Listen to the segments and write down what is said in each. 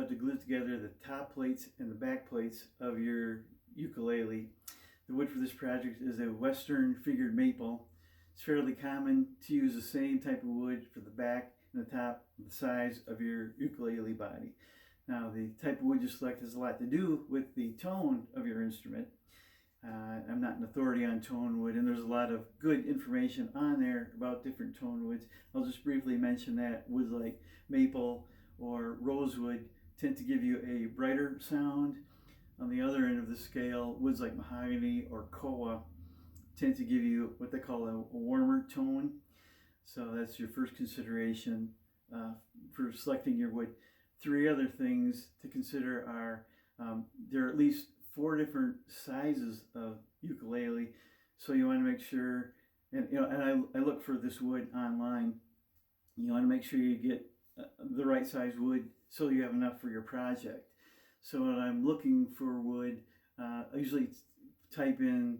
to glue together the top plates and the back plates of your ukulele. The wood for this project is a Western figured maple. It's fairly common to use the same type of wood for the back and the top and the size of your ukulele body. Now, the type of wood you select has a lot to do with the tone of your instrument. I'm not an authority on tone wood, and there's a lot of good information on there about different tone woods. I'll just briefly mention that woods like maple or rosewood tend to give you a brighter sound. On the other end of the scale, woods like mahogany or koa tend to give you what they call a warmer tone. So that's your first consideration for selecting your wood. Three other things to consider are there are at least 4 different sizes of ukulele, so you want to make sure, and I look for this wood online. You want to make sure you get the right size wood so you have enough for your project. So when I'm looking for wood, I usually type in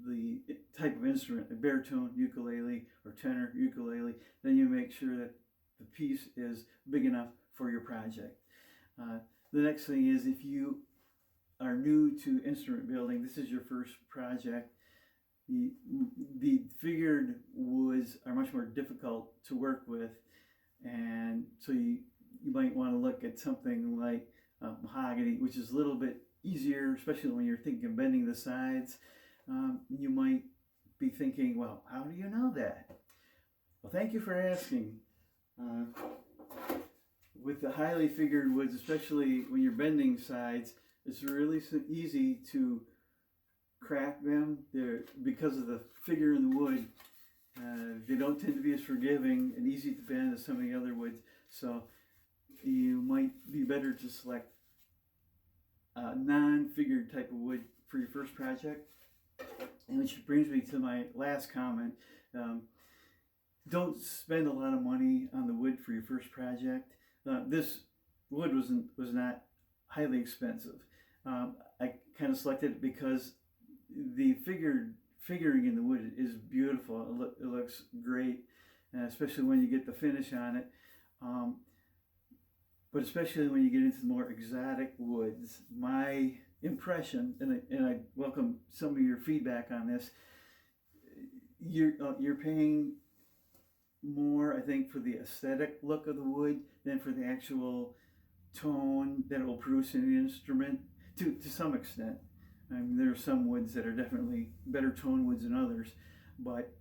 the type of instrument, a baritone ukulele or tenor ukulele. Then you make sure that the piece is big enough for your project. The next thing is, if you are new to instrument building, this is your first project, the figured woods are much more difficult to work with, and so you might want to look at something like mahogany, which is a little bit easier, especially when you're thinking of bending the sides. You might be thinking, well, how do you know that? Well, thank you for asking. With the highly figured woods, especially when you're bending sides, it's really easy to crack them. Because of the figure in the wood, they don't tend to be as forgiving and easy to bend as some of the other woods. So you might be better to select a non-figured type of wood for your first project. And which brings me to my last comment. Don't spend a lot of money on the wood for your first project. This wood was not highly expensive. I kind of selected it because the figuring in the wood is beautiful. It looks great, especially when you get the finish on it. But especially when you get into the more exotic woods, my impression, and I welcome some of your feedback on this, you're paying more, I think, for the aesthetic look of the wood than for the actual tone that it will produce in the instrument, to some extent. I mean, there are some woods that are definitely better tone woods than others, but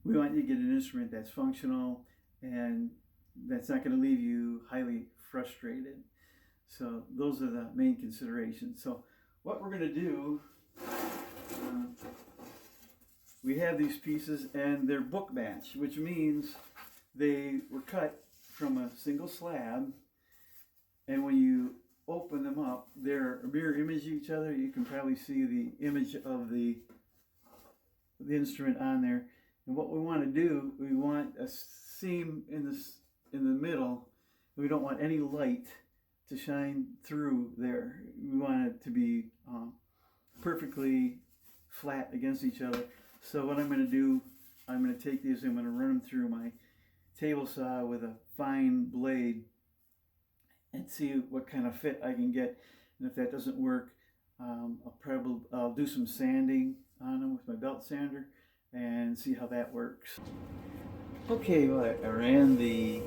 we want you to get an instrument that's functional and that's not going to leave you highly frustrated. So those are the main considerations. So what we're going to do, we have these pieces and they're book matched, which means they were cut from a single slab, and when you open them up, they're a mirror image of each other. You can probably see the image of the instrument on there. And what we want to do, we want a seam in the middle. We don't want any light to shine through there. We want it to be perfectly flat against each other. So what I'm going to do, I'm going to take these, I'm going to run them through my table saw with a fine blade and see what kind of fit I can get. And if that doesn't work, I'll do some sanding on them with my belt sander and see how that works. Okay, well, I ran the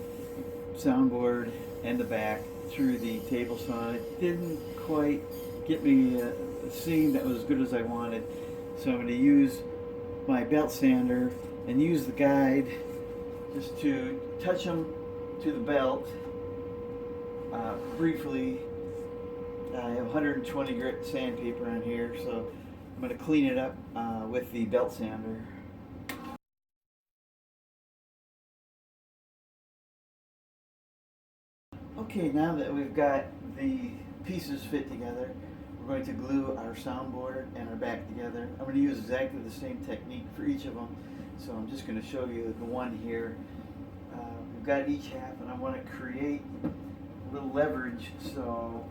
soundboard and the back through the table saw. It didn't quite get me a seam that was as good as I wanted, so I'm going to use my belt sander and use the guide just to touch them to the belt briefly. I have 120 grit sandpaper on here, so I'm going to clean it up with the belt sander. Okay, now that we've got the pieces fit together, we're going to glue our soundboard and our back together. I'm going to use exactly the same technique for each of them, so I'm just going to show you the one here. We've got each half, and I want to create a little leverage so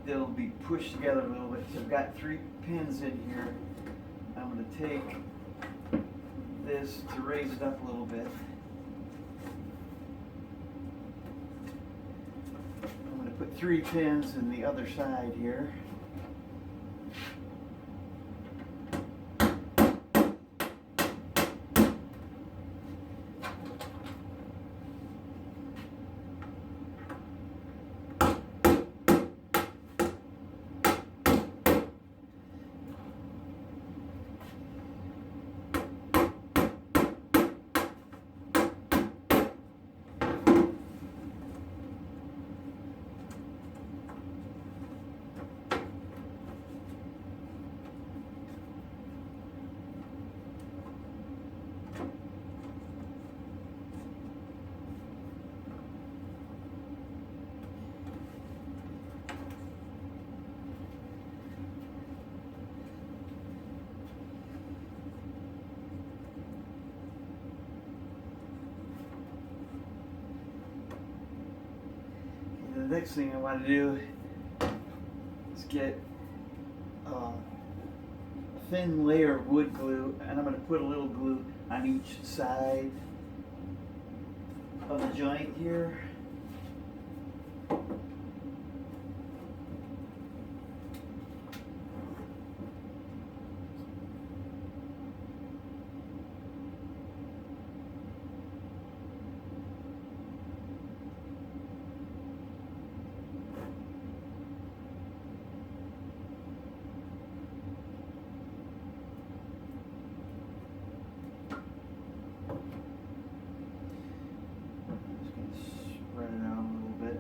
they'll be pushed together a little bit. So I've got 3 pins in here. I'm going to take this to raise it up a little bit. 3 pins in the other side here. The next thing I want to do is get a thin layer of wood glue, and I'm going to put a little glue on each side of the joint here. Spread it out a little bit.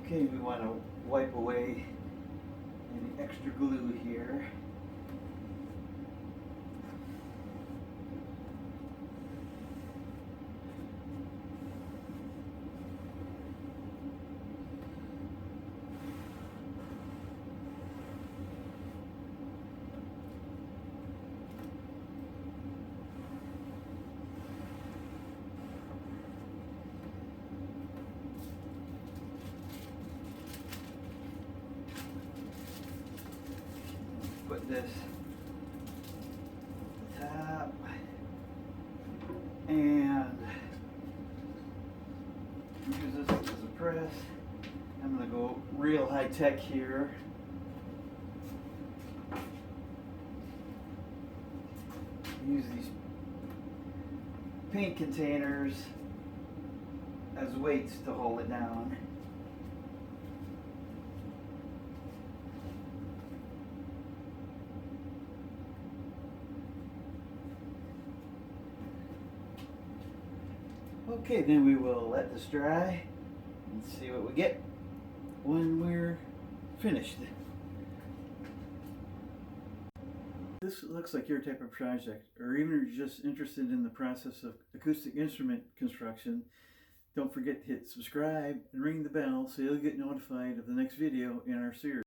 Okay, we want to wipe away any extra glue here. Put this at the top and use this as a press. I'm going to go real high tech here. Use these paint containers as weights to hold it down. Okay, then we will let this dry and see what we get when we're finished. This looks like your type of project, or even if you're just interested in the process of acoustic instrument construction, don't forget to hit subscribe and ring the bell so you'll get notified of the next video in our series.